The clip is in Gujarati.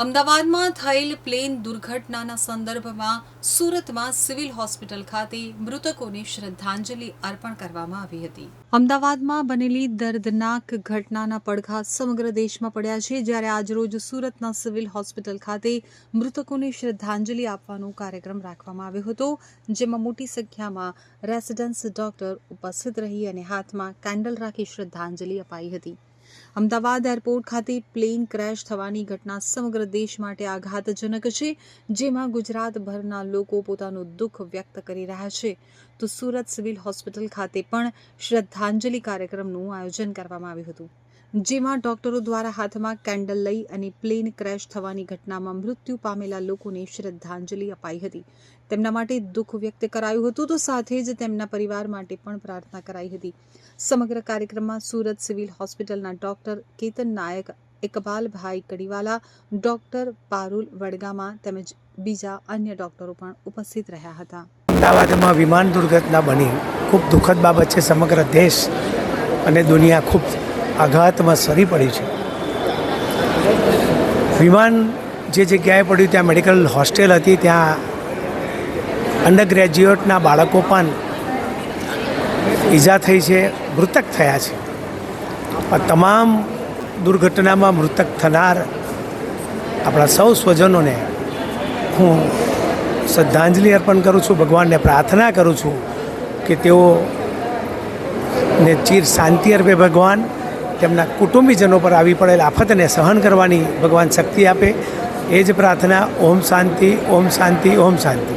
અમદાવાદમાં થયેલ પ્લેન દુર્ઘટનાના સંદર્ભમાં સુરતમાં સિવિલ હોસ્પિટલ ખાતે મૃતકોને શ્રદ્ધાંજલિ અર્પણ કરવામાં આવી હતી। અમદાવાદમાં બનેલી દર્દનાક ઘટનાના પડઘા સમગ્ર દેશમાં પડ્યા છે, જ્યારે આજરોજ સુરતના સિવિલ હોસ્પિટલ ખાતે મૃતકોને શ્રદ્ધાંજલિ આપવાનો કાર્યક્રમ રાખવામાં આવ્યો હતો, જેમાં મોટી સંખ્યામાં રેસિડેન્સ ડોક્ટર ઉપસ્થિત રહી અને હાથમાં કેન્ડલ રાખી શ્રદ્ધાંજલિ અપાઈ હતી। અમદાવાદ એરપોર્ટ ખાતે પ્લેન ક્રેશ થવાની ઘટના સમગ્ર દેશ માટે આઘાતજનક છે, જેમાં ગુજરાતભરના લોકો પોતાનું દુઃખ વ્યક્ત કરી રહ્યા છે, તો સુરત સિવિલ હોસ્પિટલ ખાતે પણ શ્રદ્ધાંજલિ કાર્યક્રમનું આયોજન કરવામાં આવ્યું હતું, જેમાં ડોક્ટરો દ્વારા હાથમાં કેન્ડલ લઈ અને પ્લેન ક્રેશ થવાની ઘટનામાં મૃત્યુ પામેલા લોકોને શ્રદ્ધાંજલિ અપાઈ હતી। તેમના માટે દુઃખ વ્યક્ત કરાયું હતું, તો સાથે જ તેમના પરિવાર માટે પણ પ્રાર્થના કરાઈ હતી। સમગ્ર કાર્યક્રમમાં સુરત સિવિલ હોસ્પિટલના ડોક્ટર કેતન નાયક, ઇકબાલભાઈ કડીવાલા, ડોક્ટર પારુલ વડગામા તેમજ બીજા અન્ય ડોક્ટરો પણ ઉપસ્થિત રહ્યા હતા। અમદાવાદમાં વિમાન દુર્ઘટના બની ખૂબ દુઃખદ બાબત છે। સમગ્ર દેશ અને દુનિયા ખૂબ આઘાતમાં સરી પડી છે। વિમાન જે જગ્યાએ પડ્યું ત્યાં મેડિકલ હોસ્ટેલ હતી, ત્યાં અંડર ગ્રેજ્યુએટના બાળકો પણ ઈજા થઈ છે, મૃતક થયા છે। આ તમામ દુર્ઘટનામાં મૃતક થનાર આપણા સૌ સ્વજનોને હું શ્રદ્ધાંજલિ અર્પણ કરું છું। ભગવાનને પ્રાર્થના કરું છું કે તેઓને ચિર શાંતિ અર્પે ભગવાન, તેમના કુટુંબીજનો પર આવી પડેલ આફતને સહન કરવાની ભગવાન શક્તિ આપે, એ જ પ્રાર્થના। ઓમ શાંતિ, ઓમ શાંતિ, ઓમ શાંતિ।